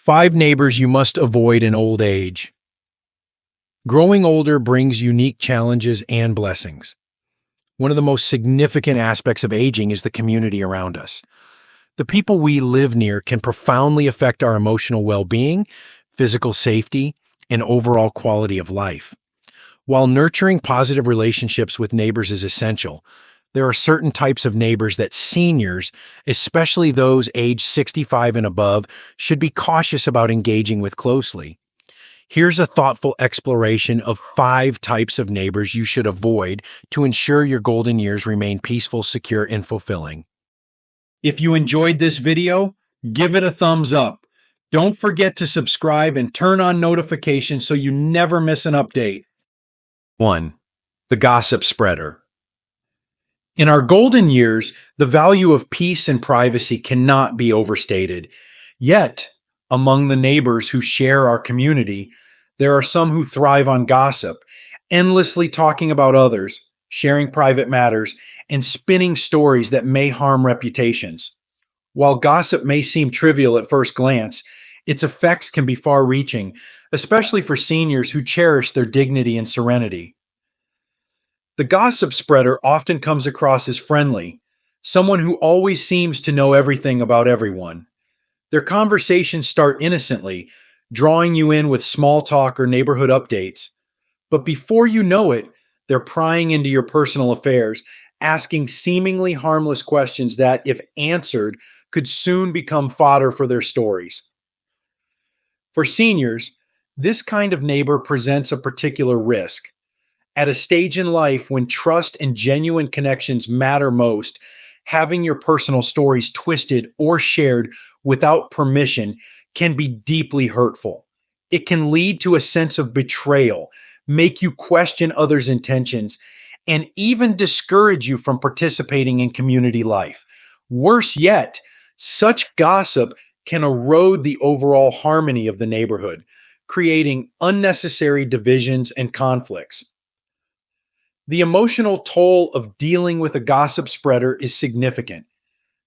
5 neighbors you must avoid in old age. Growing older brings unique challenges and blessings. One of the most significant aspects of aging is the community around us. The people we live near can profoundly affect our emotional well-being, physical safety, and overall quality of life. While nurturing positive relationships with neighbors is essential, there are certain types of neighbors that seniors, especially those aged 65 and above, should be cautious about engaging with closely. Here's a thoughtful exploration of 5 types of neighbors you should avoid to ensure your golden years remain peaceful, secure, and fulfilling. If you enjoyed this video, give it a thumbs up. Don't forget to subscribe and turn on notifications so you never miss an update. 1. The gossip spreader. In our golden years, the value of peace and privacy cannot be overstated. Yet, among the neighbors who share our community, there are some who thrive on gossip, endlessly talking about others, sharing private matters, and spinning stories that may harm reputations. While gossip may seem trivial at first glance, its effects can be far-reaching, especially for seniors who cherish their dignity and serenity. The gossip spreader often comes across as friendly, someone who always seems to know everything about everyone. Their conversations start innocently, drawing you in with small talk or neighborhood updates. But before you know it, they're prying into your personal affairs, asking seemingly harmless questions that, if answered, could soon become fodder for their stories. For seniors, this kind of neighbor presents a particular risk. At a stage in life when trust and genuine connections matter most, having your personal stories twisted or shared without permission can be deeply hurtful. It can lead to a sense of betrayal, make you question others' intentions, and even discourage you from participating in community life. Worse yet, such gossip can erode the overall harmony of the neighborhood, creating unnecessary divisions and conflicts. The emotional toll of dealing with a gossip spreader is significant.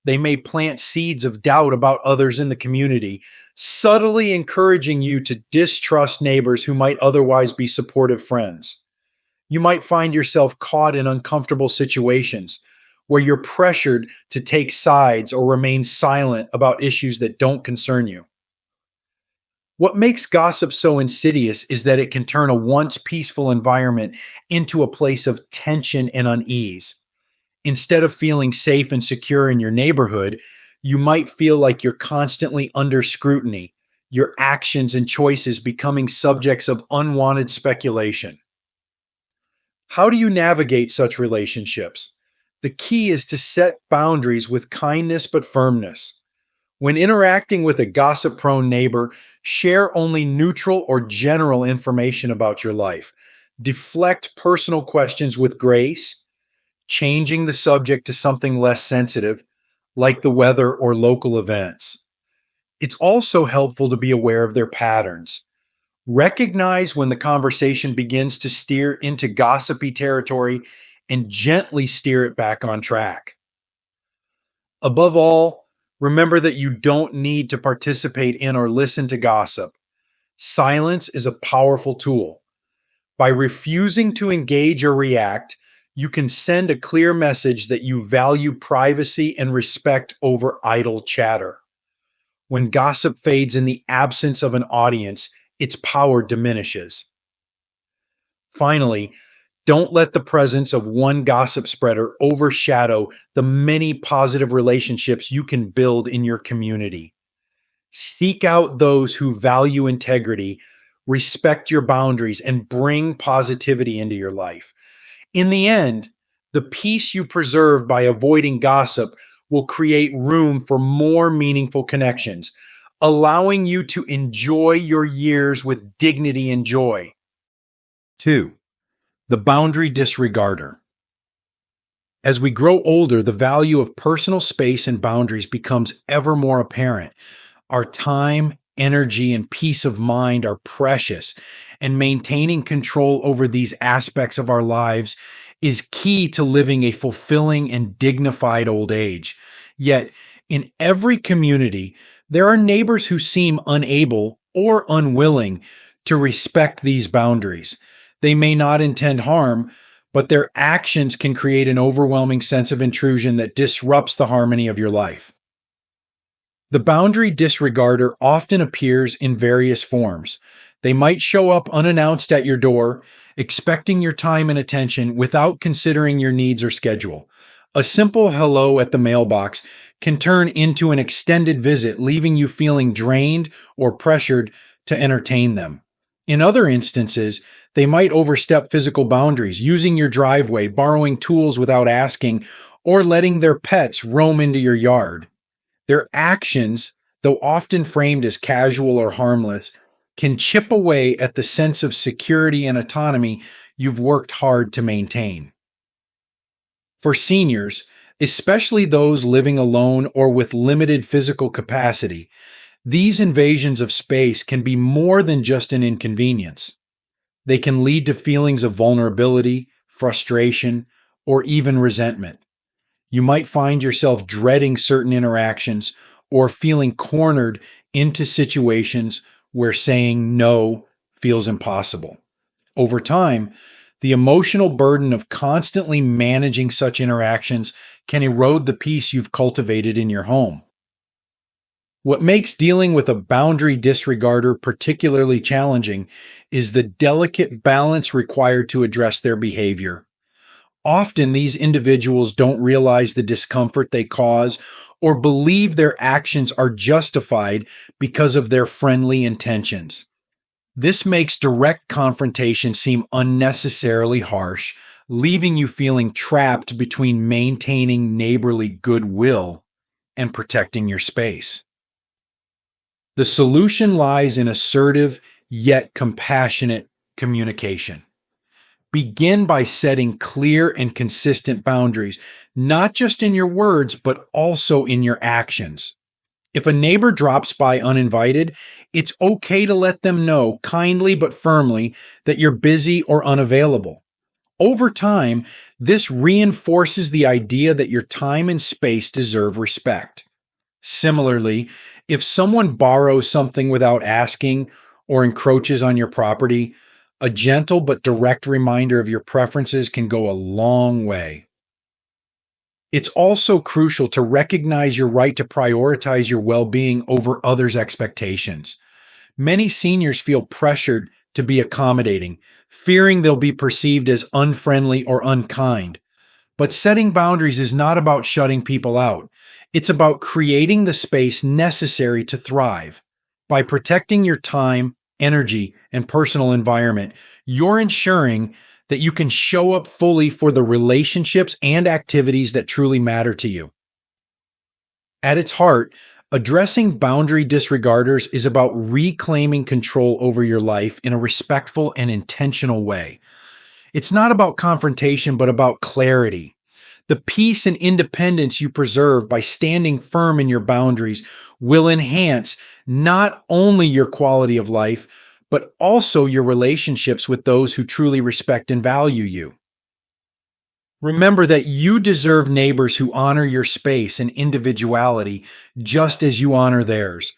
They may plant seeds of doubt about others in the community, subtly encouraging you to distrust neighbors who might otherwise be supportive friends. You might find yourself caught in uncomfortable situations where you're pressured to take sides or remain silent about issues that don't concern you. What makes gossip so insidious is that it can turn a once peaceful environment into a place of tension and unease. Instead of feeling safe and secure in your neighborhood, you might feel like you're constantly under scrutiny, your actions and choices becoming subjects of unwanted speculation. How do you navigate such relationships? The key is to set boundaries with kindness but firmness. When interacting with a gossip-prone neighbor, share only neutral or general information about your life. Deflect personal questions with grace, changing the subject to something less sensitive, like the weather or local events. It's also helpful to be aware of their patterns. Recognize when the conversation begins to steer into gossipy territory and gently steer it back on track. Above all, remember that you don't need to participate in or listen to gossip. Silence is a powerful tool. By refusing to engage or react, you can send a clear message that you value privacy and respect over idle chatter. When gossip fades in the absence of an audience, its power diminishes. Finally, don't let the presence of one gossip spreader overshadow the many positive relationships you can build in your community. Seek out those who value integrity, respect your boundaries, and bring positivity into your life. In the end, the peace you preserve by avoiding gossip will create room for more meaningful connections, allowing you to enjoy your years with dignity and joy. 2. The Boundary Disregarder. As we grow older, the value of personal space and boundaries becomes ever more apparent. Our time, energy, and peace of mind are precious, and maintaining control over these aspects of our lives is key to living a fulfilling and dignified old age. Yet, in every community, There are neighbors who seem unable or unwilling to respect these boundaries. They may not intend harm, but their actions can create an overwhelming sense of intrusion that disrupts the harmony of your life. The boundary disregarder often appears in various forms. They might show up unannounced at your door, expecting your time and attention without considering your needs or schedule. A simple hello at the mailbox can turn into an extended visit, leaving you feeling drained or pressured to entertain them. In other instances, they might overstep physical boundaries, using your driveway, borrowing tools without asking, or letting their pets roam into your yard. Their actions, though often framed as casual or harmless, can chip away at the sense of security and autonomy you've worked hard to maintain. For seniors, especially those living alone or with limited physical capacity, these invasions of space can be more than just an inconvenience. They can lead to feelings of vulnerability, frustration, or even resentment. You might find yourself dreading certain interactions or feeling cornered into situations where saying no feels impossible. Over time, the emotional burden of constantly managing such interactions can erode the peace you've cultivated in your home. What makes dealing with a boundary disregarder particularly challenging is the delicate balance required to address their behavior. Often, these individuals don't realize the discomfort they cause or believe their actions are justified because of their friendly intentions. This makes direct confrontation seem unnecessarily harsh, leaving you feeling trapped between maintaining neighborly goodwill and protecting your space. The solution lies in assertive yet compassionate communication. Begin by setting clear and consistent boundaries, not just in your words, but also in your actions. If a neighbor drops by uninvited, it's okay to let them know kindly but firmly that you're busy or unavailable. Over time, this reinforces the idea that your time and space deserve respect. Similarly, if someone borrows something without asking or encroaches on your property, a gentle but direct reminder of your preferences can go a long way. It's also crucial to recognize your right to prioritize your well-being over others' expectations. Many seniors feel pressured to be accommodating, fearing they'll be perceived as unfriendly or unkind. But setting boundaries is not about shutting people out. It's about creating the space necessary to thrive. By protecting your time, energy, and personal environment, you're ensuring that you can show up fully for the relationships and activities that truly matter to you. At its heart, addressing boundary disregarders is about reclaiming control over your life in a respectful and intentional way. It's not about confrontation, but about clarity. The peace and independence you preserve by standing firm in your boundaries will enhance not only your quality of life, but also your relationships with those who truly respect and value you. Remember that you deserve neighbors who honor your space and individuality just as you honor theirs.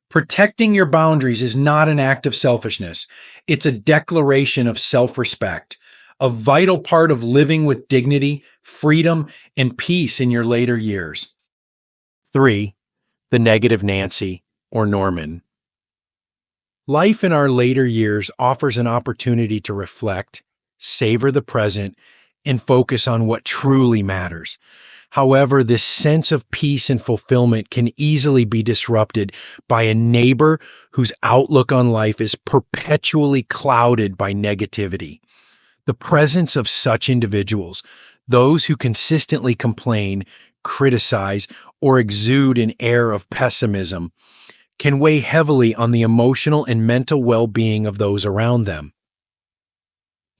Protecting your boundaries is not an act of selfishness. It's a declaration of self-respect, a vital part of living with dignity, freedom, and peace in your later years. 3. The negative Nancy or Norman. Life in our later years offers an opportunity to reflect, savor the present, and focus on what truly matters. However, this sense of peace and fulfillment can easily be disrupted by a neighbor whose outlook on life is perpetually clouded by negativity. The presence of such individuals, those who consistently complain, criticize, or exude an air of pessimism, can weigh heavily on the emotional and mental well-being of those around them.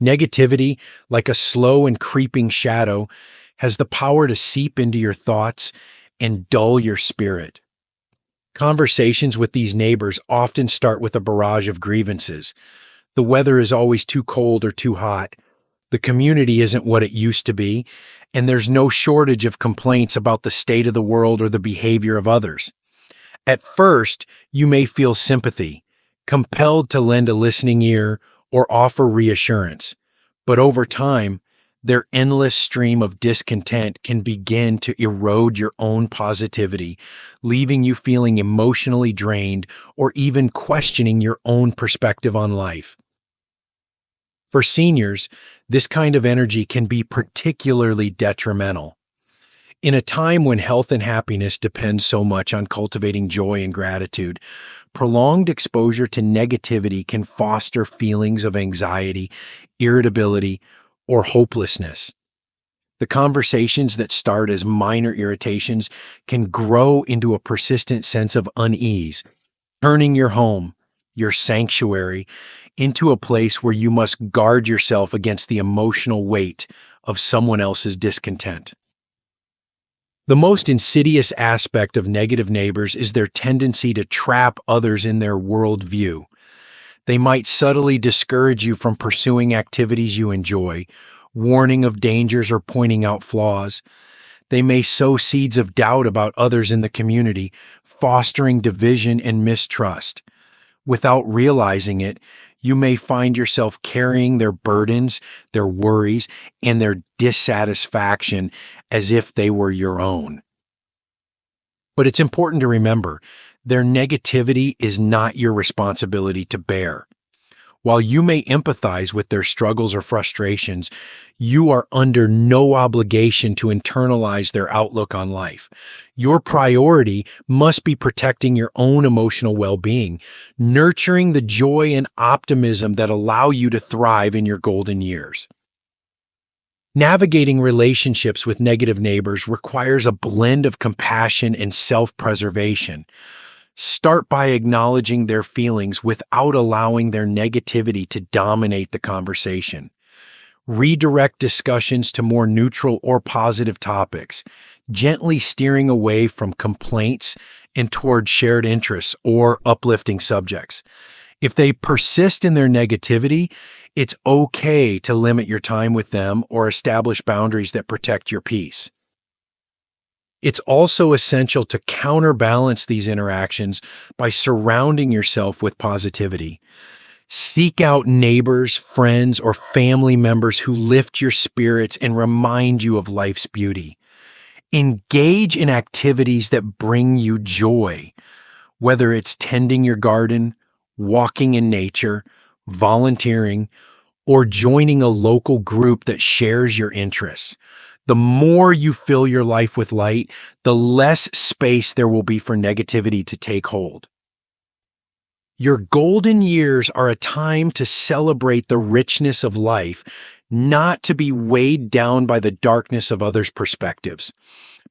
Negativity, like a slow and creeping shadow, has the power to seep into your thoughts and dull your spirit. Conversations with these neighbors often start with a barrage of grievances. The weather is always too cold or too hot. The community isn't what it used to be, and there's no shortage of complaints about the state of the world or the behavior of others. At first, you may feel sympathy, compelled to lend a listening ear or offer reassurance. But over time, their endless stream of discontent can begin to erode your own positivity, leaving you feeling emotionally drained or even questioning your own perspective on life. For seniors, this kind of energy can be particularly detrimental. In a time when health and happiness depend so much on cultivating joy and gratitude, prolonged exposure to negativity can foster feelings of anxiety, irritability, or hopelessness. The conversations that start as minor irritations can grow into a persistent sense of unease, turning your home, your sanctuary, into a place where you must guard yourself against the emotional weight of someone else's discontent. The most insidious aspect of negative neighbors is their tendency to trap others in their worldview. They might subtly discourage you from pursuing activities you enjoy, warning of dangers or pointing out flaws. They may sow seeds of doubt about others in the community, fostering division and mistrust. Without realizing it, you may find yourself carrying their burdens, their worries, and their dissatisfaction as if they were your own. But it's important to remember, their negativity is not your responsibility to bear. While you may empathize with their struggles or frustrations, you are under no obligation to internalize their outlook on life. Your priority must be protecting your own emotional well-being, nurturing the joy and optimism that allow you to thrive in your golden years. Navigating relationships with negative neighbors requires a blend of compassion and self-preservation. Start by acknowledging their feelings without allowing their negativity to dominate the conversation. Redirect discussions to more neutral or positive topics, gently steering away from complaints and toward shared interests or uplifting subjects. If they persist in their negativity, it's okay to limit your time with them or establish boundaries that protect your peace. It's also essential to counterbalance these interactions by surrounding yourself with positivity. Seek out neighbors, friends, or family members who lift your spirits and remind you of life's beauty. Engage in activities that bring you joy, whether it's tending your garden, walking in nature, volunteering, or joining a local group that shares your interests. The more you fill your life with light, the less space there will be for negativity to take hold. Your golden years are a time to celebrate the richness of life, not to be weighed down by the darkness of others' perspectives.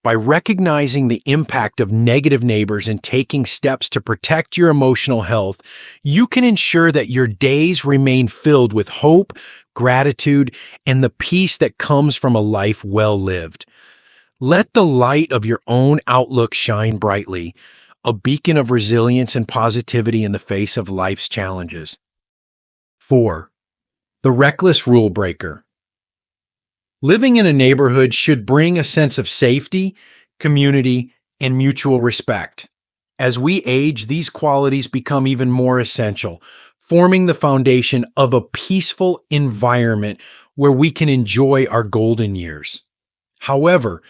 By recognizing the impact of negative neighbors and taking steps to protect your emotional health, you can ensure that your days remain filled with hope, gratitude, and the peace that comes from a life well lived. Let the light of your own outlook shine brightly, a beacon of resilience and positivity in the face of life's challenges. 4. The reckless rule breaker. Living in a neighborhood should bring a sense of safety, community, and mutual respect. As we age, these qualities become even more essential, forming the foundation of a peaceful environment where we can enjoy our golden years. However,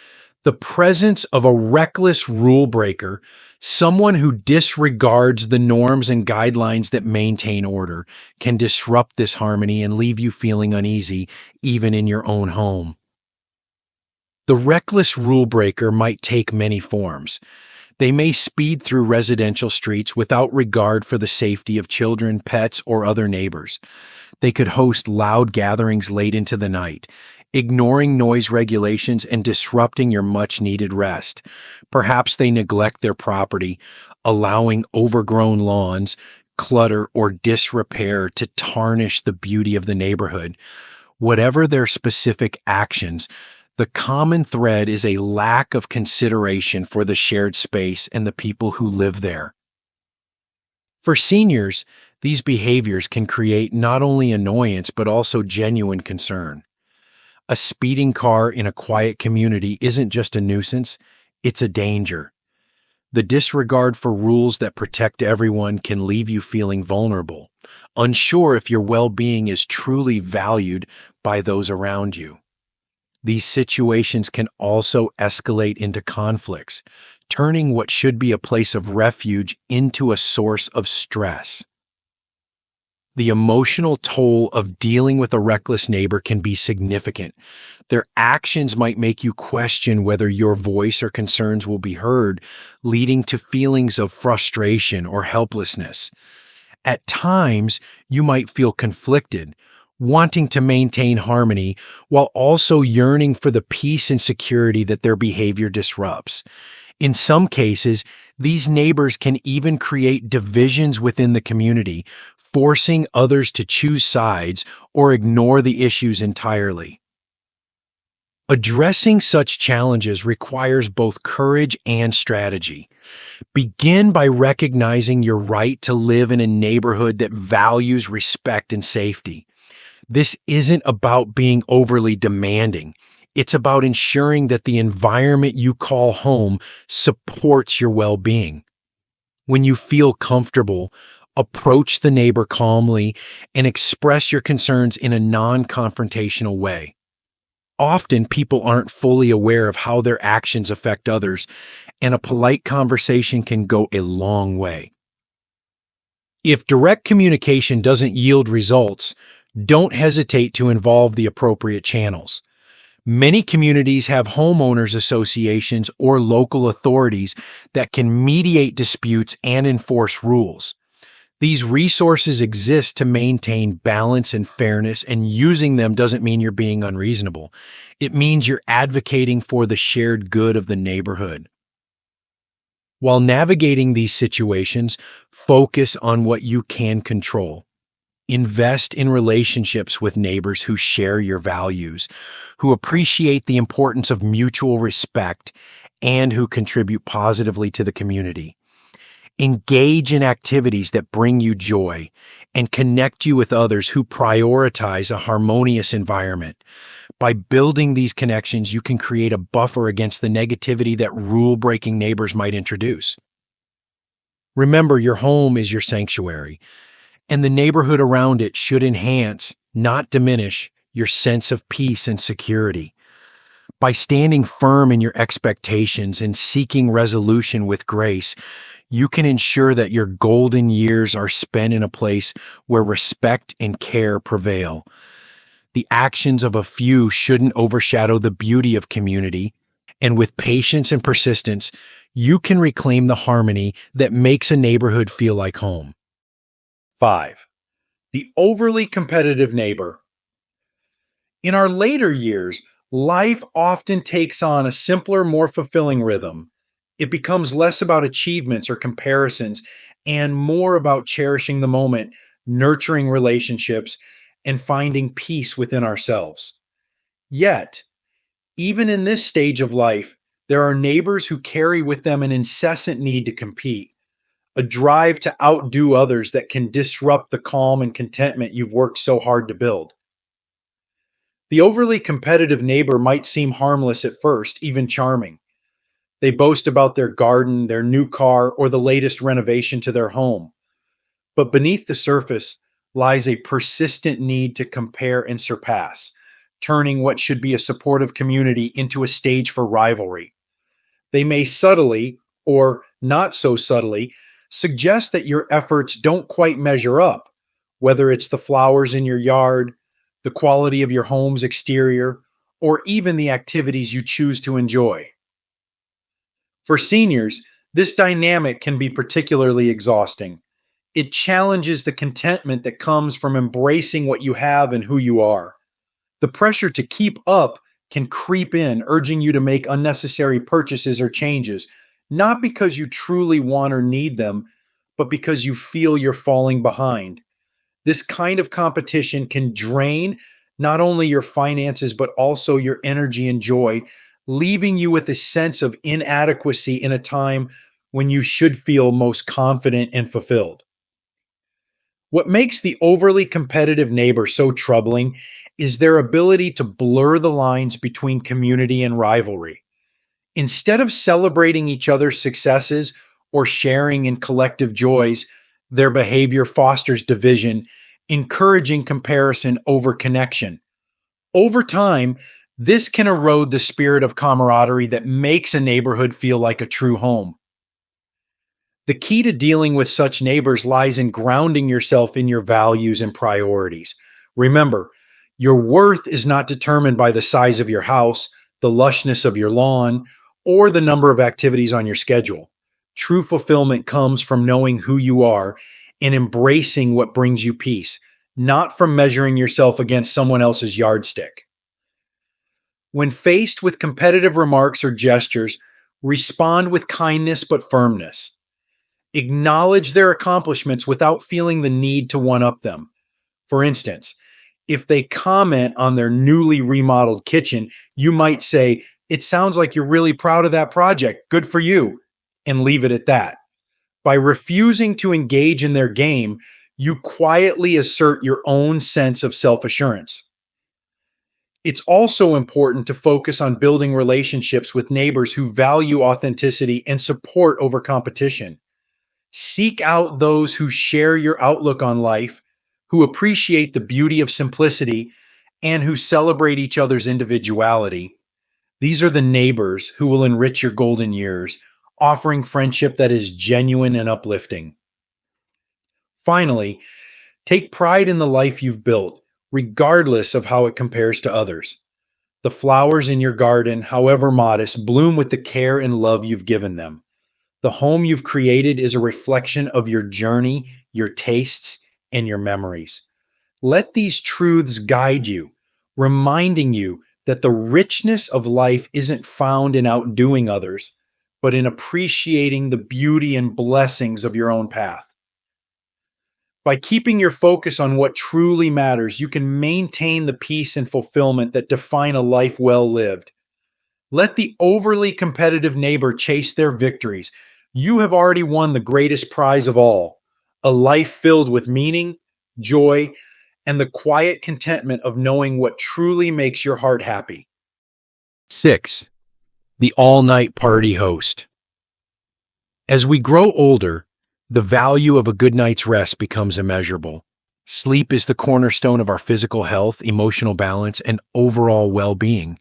the presence of a reckless rule breaker, someone who disregards the norms and guidelines that maintain order, can disrupt this harmony and leave you feeling uneasy, even in your own home. The reckless rule breaker might take many forms. They may speed through residential streets without regard for the safety of children, pets, or other neighbors. They could host loud gatherings late into the night, ignoring noise regulations and disrupting your much-needed rest. Perhaps they neglect their property, allowing overgrown lawns, clutter, or disrepair to tarnish the beauty of the neighborhood. Whatever their specific actions, the common thread is a lack of consideration for the shared space and the people who live there. For seniors, these behaviors can create not only annoyance but also genuine concern. A speeding car in a quiet community isn't just a nuisance, it's a danger. The disregard for rules that protect everyone can leave you feeling vulnerable, unsure if your well-being is truly valued by those around you. These situations can also escalate into conflicts, turning what should be a place of refuge into a source of stress. The emotional toll of dealing with a reckless neighbor can be significant. Their actions might make you question whether your voice or concerns will be heard, leading to feelings of frustration or helplessness. At times, you might feel conflicted, wanting to maintain harmony while also yearning for the peace and security that their behavior disrupts. In some cases, these neighbors can even create divisions within the community, forcing others to choose sides or ignore the issues entirely. Addressing such challenges requires both courage and strategy. Begin by recognizing your right to live in a neighborhood that values respect and safety. This isn't about being overly demanding. It's about ensuring that the environment you call home supports your well-being. When you feel comfortable, approach the neighbor calmly and express your concerns in a non-confrontational way. Often, people aren't fully aware of how their actions affect others, and a polite conversation can go a long way. If direct communication doesn't yield results, don't hesitate to involve the appropriate channels. Many communities have homeowners associations or local authorities that can mediate disputes and enforce rules. These resources exist to maintain balance and fairness, and using them doesn't mean you're being unreasonable. It means you're advocating for the shared good of the neighborhood. While navigating these situations, focus on what you can control. Invest in relationships with neighbors who share your values, who appreciate the importance of mutual respect, and who contribute positively to the community. Engage in activities that bring you joy and connect you with others who prioritize a harmonious environment. By building these connections, you can create a buffer against the negativity that rule-breaking neighbors might introduce. Remember, your home is your sanctuary, and the neighborhood around it should enhance, not diminish, your sense of peace and security. By standing firm in your expectations and seeking resolution with grace, you can ensure that your golden years are spent in a place where respect and care prevail. The actions of a few shouldn't overshadow the beauty of community, and with patience and persistence, you can reclaim the harmony that makes a neighborhood feel like home. 5. The overly competitive neighbor. In our later years, life often takes on a simpler, more fulfilling rhythm. It becomes less about achievements or comparisons and more about cherishing the moment, nurturing relationships, and finding peace within ourselves. Yet, even in this stage of life, there are neighbors who carry with them an incessant need to compete, a drive to outdo others that can disrupt the calm and contentment you've worked so hard to build. The overly competitive neighbor might seem harmless at first, even charming. They boast about their garden, their new car, or the latest renovation to their home. But beneath the surface lies a persistent need to compare and surpass, turning what should be a supportive community into a stage for rivalry. They may subtly, or not so subtly, suggest that your efforts don't quite measure up, whether it's the flowers in your yard, the quality of your home's exterior, or even the activities you choose to enjoy. For seniors, this dynamic can be particularly exhausting. It challenges the contentment that comes from embracing what you have and who you are. The pressure to keep up can creep in, urging you to make unnecessary purchases or changes, not because you truly want or need them, but because you feel you're falling behind. This kind of competition can drain not only your finances, but also your energy and joy, leaving you with a sense of inadequacy in a time when you should feel most confident and fulfilled. What makes the overly competitive neighbor so troubling is their ability to blur the lines between community and rivalry. Instead of celebrating each other's successes or sharing in collective joys, their behavior fosters division, encouraging comparison over connection. Over time, this can erode the spirit of camaraderie that makes a neighborhood feel like a true home. The key to dealing with such neighbors lies in grounding yourself in your values and priorities. Remember, your worth is not determined by the size of your house, the lushness of your lawn, or the number of activities on your schedule. True fulfillment comes from knowing who you are and embracing what brings you peace, not from measuring yourself against someone else's yardstick. When faced with competitive remarks or gestures, respond with kindness but firmness. Acknowledge their accomplishments without feeling the need to one-up them. For instance, if they comment on their newly remodeled kitchen, you might say, "It sounds like you're really proud of that project. Good for you," and leave it at that. By refusing to engage in their game, you quietly assert your own sense of self-assurance. It's also important to focus on building relationships with neighbors who value authenticity and support over competition. Seek out those who share your outlook on life, who appreciate the beauty of simplicity, and who celebrate each other's individuality. These are the neighbors who will enrich your golden years, offering friendship that is genuine and uplifting. Finally, take pride in the life you've built, regardless of how it compares to others. The flowers in your garden, however modest, bloom with the care and love you've given them. The home you've created is a reflection of your journey, your tastes, and your memories. Let these truths guide you, reminding you that the richness of life isn't found in outdoing others, but in appreciating the beauty and blessings of your own path. By keeping your focus on what truly matters, you can maintain the peace and fulfillment that define a life well lived. Let the overly competitive neighbor chase their victories. You have already won the greatest prize of all, a life filled with meaning, joy, and the quiet contentment of knowing what truly makes your heart happy. 6. The all-night party host. As we grow older, the value of a good night's rest becomes immeasurable. Sleep is the cornerstone of our physical health, emotional balance, and overall well-being.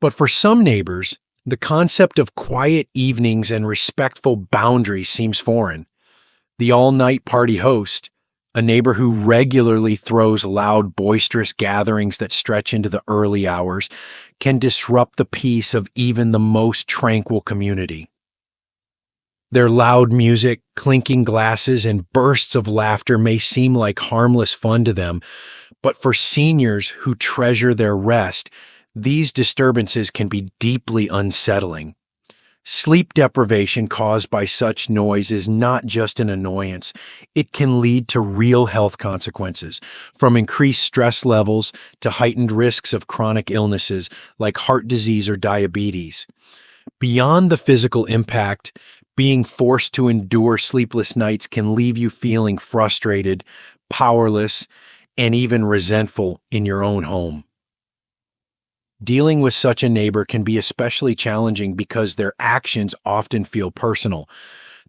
But for some neighbors, the concept of quiet evenings and respectful boundaries seems foreign. The all-night party host, a neighbor who regularly throws loud, boisterous gatherings that stretch into the early hours, can disrupt the peace of even the most tranquil community. Their loud music, clinking glasses, and bursts of laughter may seem like harmless fun to them, but for seniors who treasure their rest, these disturbances can be deeply unsettling. Sleep deprivation caused by such noise is not just an annoyance. It can lead to real health consequences, from increased stress levels to heightened risks of chronic illnesses like heart disease or diabetes. Beyond the physical impact, being forced to endure sleepless nights can leave you feeling frustrated, powerless, and even resentful in your own home. Dealing with such a neighbor can be especially challenging because their actions often feel personal.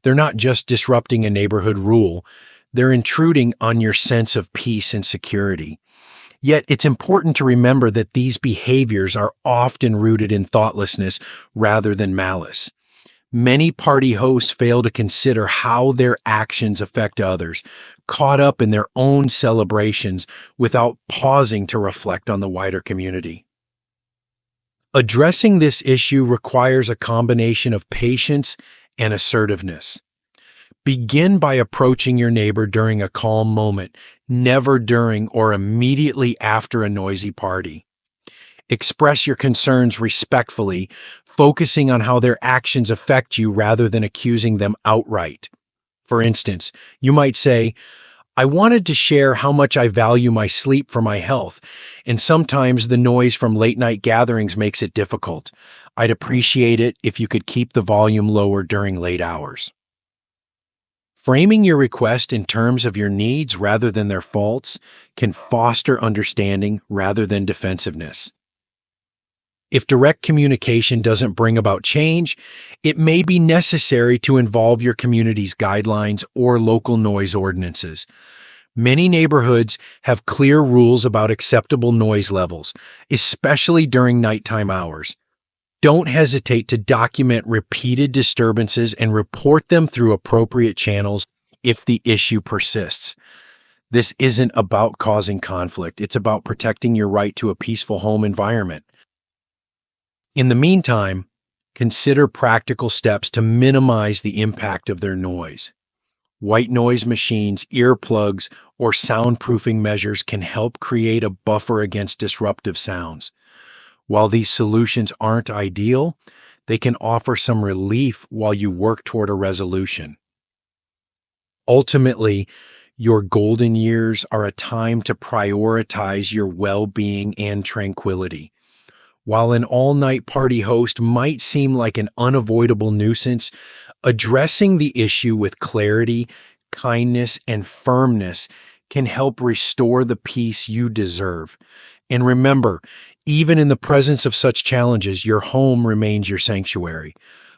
They're not just disrupting a neighborhood rule, they're intruding on your sense of peace and security. Yet it's important to remember that these behaviors are often rooted in thoughtlessness rather than malice. Many party hosts fail to consider how their actions affect others, caught up in their own celebrations without pausing to reflect on the wider community. Addressing this issue requires a combination of patience and assertiveness. Begin by approaching your neighbor during a calm moment, never during or immediately after a noisy party. Express your concerns respectfully, focusing on how their actions affect you rather than accusing them outright. For instance, you might say, "I wanted to share how much I value my sleep for my health, and sometimes the noise from late-night gatherings makes it difficult. I'd appreciate it if you could keep the volume lower during late hours." Framing your request in terms of your needs rather than their faults can foster understanding rather than defensiveness. If direct communication doesn't bring about change, it may be necessary to involve your community's guidelines or local noise ordinances. Many neighborhoods have clear rules about acceptable noise levels, especially during nighttime hours. Don't hesitate to document repeated disturbances and report them through appropriate channels if the issue persists. This isn't about causing conflict, it's about protecting your right to a peaceful home environment. In the meantime, consider practical steps to minimize the impact of their noise. White noise machines, earplugs, or soundproofing measures can help create a buffer against disruptive sounds. While these solutions aren't ideal, they can offer some relief while you work toward a resolution. Ultimately, your golden years are a time to prioritize your well-being and tranquility. While an all-night party host might seem like an unavoidable nuisance, addressing the issue with clarity, kindness, and firmness can help restore the peace you deserve. And remember, even in the presence of such challenges, your home remains your sanctuary,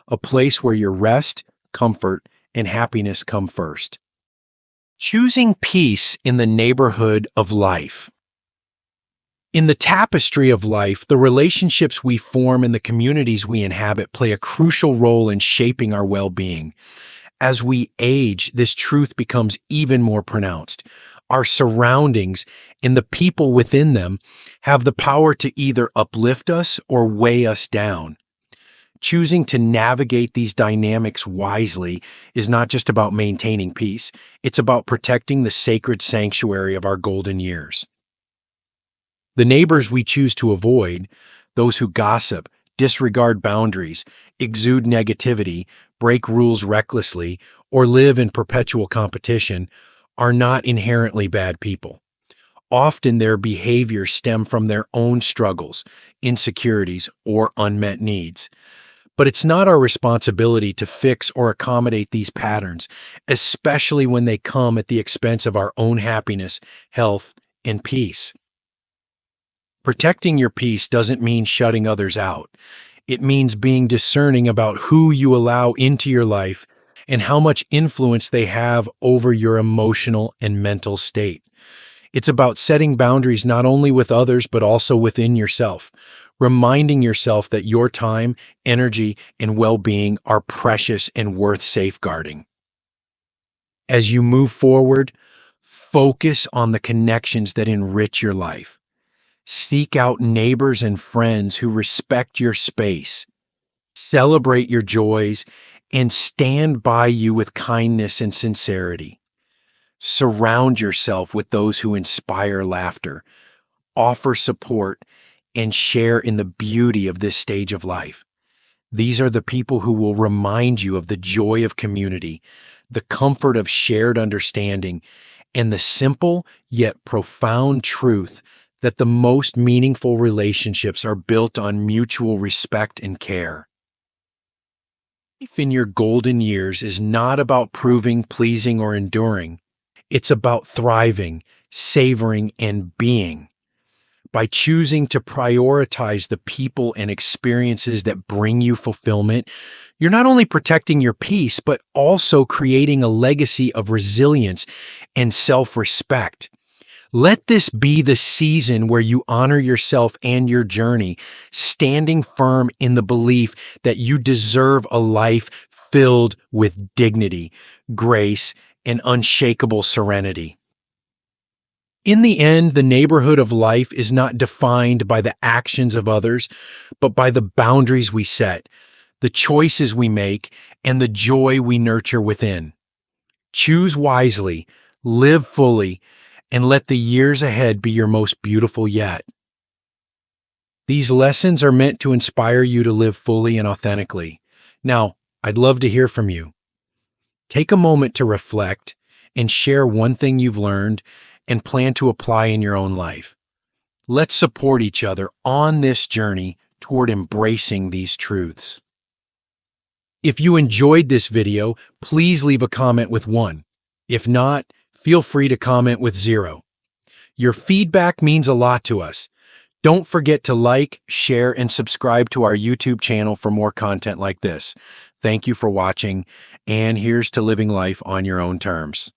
a place where your rest, comfort, and happiness come first. Choosing peace in the neighborhood of life. In the tapestry of life, the relationships we form and the communities we inhabit play a crucial role in shaping our well-being. As we age, this truth becomes even more pronounced. Our surroundings and the people within them have the power to either uplift us or weigh us down. Choosing to navigate these dynamics wisely is not just about maintaining peace, it's about protecting the sacred sanctuary of our golden years. The neighbors we choose to avoid, those who gossip, disregard boundaries, exude negativity, break rules recklessly, or live in perpetual competition, are not inherently bad people. Often their behaviors stem from their own struggles, insecurities, or unmet needs. But it's not our responsibility to fix or accommodate these patterns, especially when they come at the expense of our own happiness, health, and peace. Protecting your peace doesn't mean shutting others out. It means being discerning about who you allow into your life and how much influence they have over your emotional and mental state. It's about setting boundaries not only with others but also within yourself, reminding yourself that your time, energy, and well-being are precious and worth safeguarding. As you move forward, focus on the connections that enrich your life. Seek out neighbors and friends who respect your space, celebrate your joys, and stand by you with kindness and sincerity. Surround yourself with those who inspire laughter, offer support, and share in the beauty of this stage of life. These are the people who will remind you of the joy of community, the comfort of shared understanding, and the simple yet profound truth that the most meaningful relationships are built on mutual respect and care. Life in your golden years is not about proving, pleasing, or enduring. It's about thriving, savoring, and being. By choosing to prioritize the people and experiences that bring you fulfillment, you're not only protecting your peace, but also creating a legacy of resilience and self-respect. Let this be the season where you honor yourself and your journey, standing firm in the belief that you deserve a life filled with dignity, grace, and unshakable serenity. In the end, the neighborhood of life is not defined by the actions of others, but by the boundaries we set, the choices we make, and the joy we nurture within. Choose wisely, live fully, and let the years ahead be your most beautiful yet. These lessons are meant to inspire you to live fully and authentically. Now, I'd love to hear from you. Take a moment to reflect and share one thing you've learned and plan to apply in your own life. Let's support each other on this journey toward embracing these truths. If you enjoyed this video, please leave a comment with 1. If not, feel free to comment with 0. Your feedback means a lot to us. Don't forget to like, share, and subscribe to our YouTube channel for more content like this. Thank you for watching, and here's to living life on your own terms.